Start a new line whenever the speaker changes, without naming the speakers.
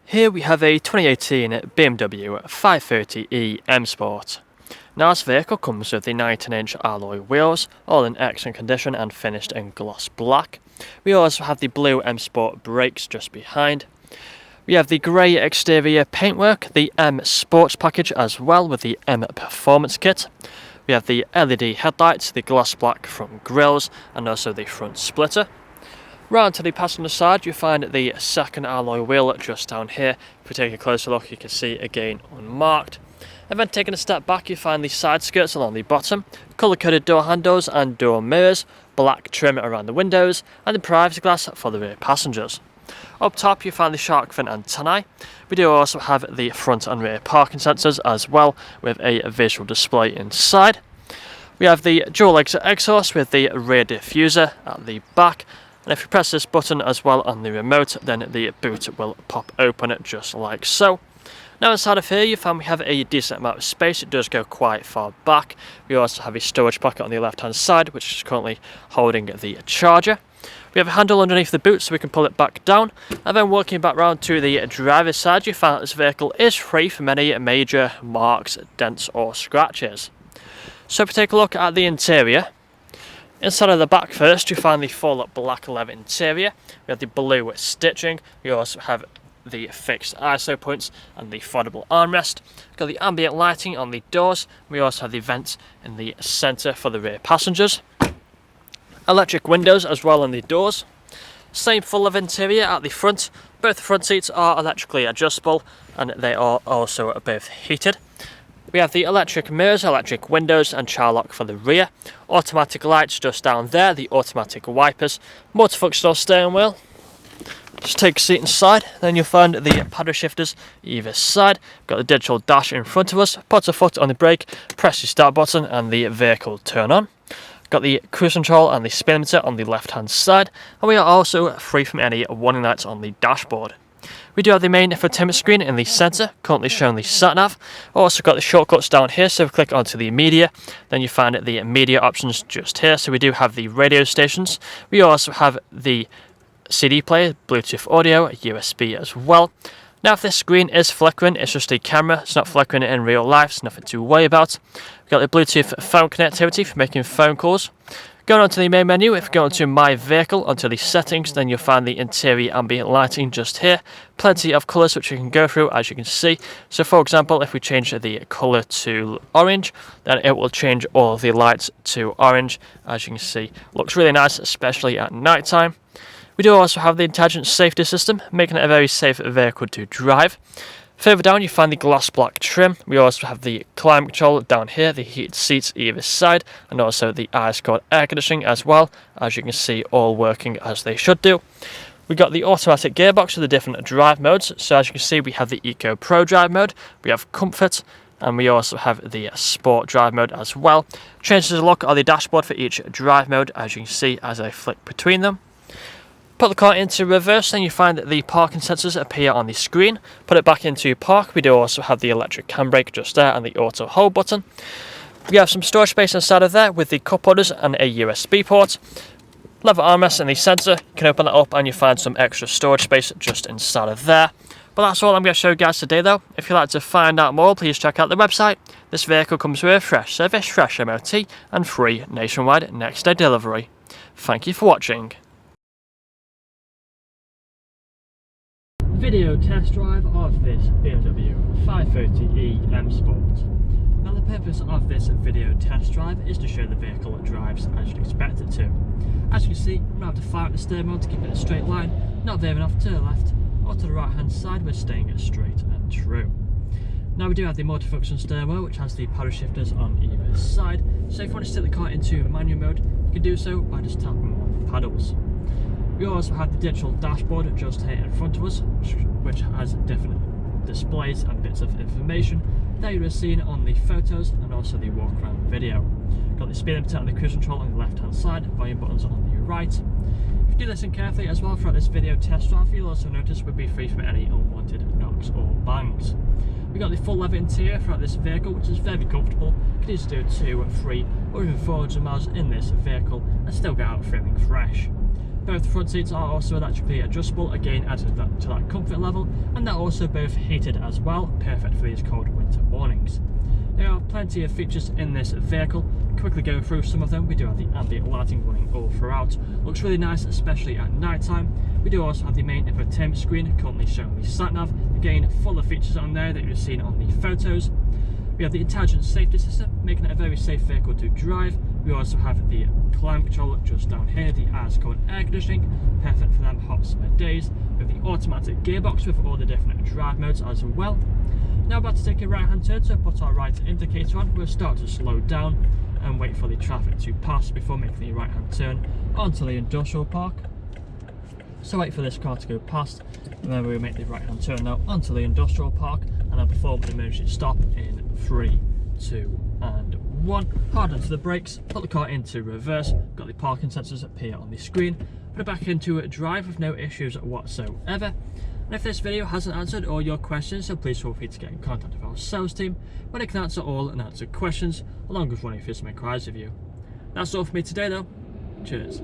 Here we have a 2018 BMW 530e M Sport. Now this vehicle comes with the 19-inch alloy wheels, all in excellent condition and finished in gloss black. We also have the blue M Sport brakes just behind. We have the grey exterior paintwork, the M Sports package as well with the M Performance kit. We have the LED headlights, the gloss black front grills and also the front splitter. Round to the passenger side you find the second alloy wheel just down here. If we take a closer look you can see again unmarked. And then taking a step back you find the side skirts along the bottom, colour coded door handles and door mirrors, black trim around the windows and the privacy glass for the rear passengers. Up top you find the shark fin antennae. We do also have the front and rear parking sensors as well with a visual display inside. We have the dual exit exhaust with the rear diffuser at the back. And if you press this button as well on the remote, then the boot will pop open just like so. Now inside of here you find we have a decent amount of space. It does go quite far back. We also have a storage pocket on the left hand side which is currently holding the charger. We have a handle underneath the boot so we can pull it back down. And then walking back round to the driver's side you find that this vehicle is free from any major marks, dents or scratches. So if we take a look at the interior. Inside of the back first you find the full black leather interior, we have the blue stitching, we also have the fixed ISO points and the foldable armrest. We've got the ambient lighting on the doors, we also have the vents in the centre for the rear passengers. Electric windows as well on the doors. Same full leather interior at the front, both the front seats are electrically adjustable and they are also both heated. We have the electric mirrors, electric windows and child lock for the rear. Automatic lights just down there, the automatic wipers, multifunctional steering wheel. Just take a seat inside, then you'll find the paddle shifters either side. We've got the digital dash in front of us, put a foot on the brake, press the start button and the vehicle will turn on. We've got the cruise control and the speedometer on the left hand side, and we are also free from any warning lights on the dashboard. We do have the main infotainment screen in the centre, currently showing the sat-nav. Also got the shortcuts down here, so if we click onto the media, then you find the media options just here. So we do have the radio stations. We also have the CD player, Bluetooth audio, USB as well. Now if this screen is flickering, it's just the camera, it's not flickering in real life, it's nothing to worry about. We've got the Bluetooth phone connectivity for making phone calls. Going on to the main menu, if you go into My Vehicle, onto the settings, then you'll find the interior ambient lighting just here. Plenty of colours which you can go through as you can see. So for example, if we change the colour to orange, then it will change all of the lights to orange. As you can see, looks really nice, especially at night time. We do also have the intelligent safety system, making it a very safe vehicle to drive. Further down you find the gloss black trim. We also have the climate control down here, the heated seats either side, and also the ice cold air conditioning as well, as you can see all working as they should do. We got the automatic gearbox with the different drive modes, so as you can see we have the Eco Pro drive mode, we have Comfort, and we also have the Sport drive mode as well. Changes the look of the dashboard for each drive mode, as you can see as I flick between them. Put the car into reverse, then you find that the parking sensors appear on the screen. Put it back into park, we do also have the electric handbrake just there and the auto hold button. We have some storage space inside of there with the cup holders and a USB port. Leather armrest in the centre, you can open that up and you find some extra storage space just inside of there. But that's all I'm going to show you guys today though. If you'd like to find out more, please check out the website. This vehicle comes with a fresh service, fresh MOT and free nationwide next day delivery. Thank you for watching. Video test drive of this BMW 530e M Sport. Now the purpose of this video test drive is to show the vehicle drives as you'd expect it to. As you can see, I'm going to have to fire at the steering wheel to keep it in a straight line, not veering off to the left or to the right hand side, we're staying straight and true. Now we do have the multifunction steering wheel which has the paddle shifters on either side, so if you want to set the car into manual mode, you can do so by just tapping on the paddles. We also have the digital dashboard just here in front of us, which has different displays and bits of information that you were seeing on the photos and also the walk around video. Got the speedometer and the cruise control on the left hand side, volume buttons on the right. If you do listen carefully as well throughout this video test drive, you'll also notice we'll be free from any unwanted knocks or bangs. We've got the full leather interior throughout this vehicle, which is very comfortable. You can easily do 2, 3 or even 400 miles in this vehicle and still get out feeling fresh. Both front seats are also electrically adjustable, again adding to that comfort level, and they're also both heated as well, perfect for these cold winter mornings. There are plenty of features in this vehicle. Quickly going through some of them, we do have the ambient lighting running all throughout. Looks really nice, especially at night time. We do also have the main infotainment screen, currently showing the sat-nav. Again, full of features on there that you've seen on the photos. We have the intelligent safety system, making it a very safe vehicle to drive. We also have the climate control just down here, the ice-cold air conditioning, perfect for them hot summer days. We have the automatic gearbox with all the different drive modes as well. Now about to take a right hand turn, so put our right indicator on. We'll start to slow down and wait for the traffic to pass before making the right hand turn onto the industrial park. So wait for this car to go past, and then we'll make the right hand turn now onto the industrial park, and then perform an emergency stop in 3, 2 and 1. Hard onto the brakes, put the car into reverse, got the parking sensors appear on the screen, put it back into drive with no issues whatsoever. And if this video hasn't answered all your questions, so please feel free to get in contact with our sales team, where they can answer all and answer questions, along with running through some inquiries with you. That's all for me today though. Cheers.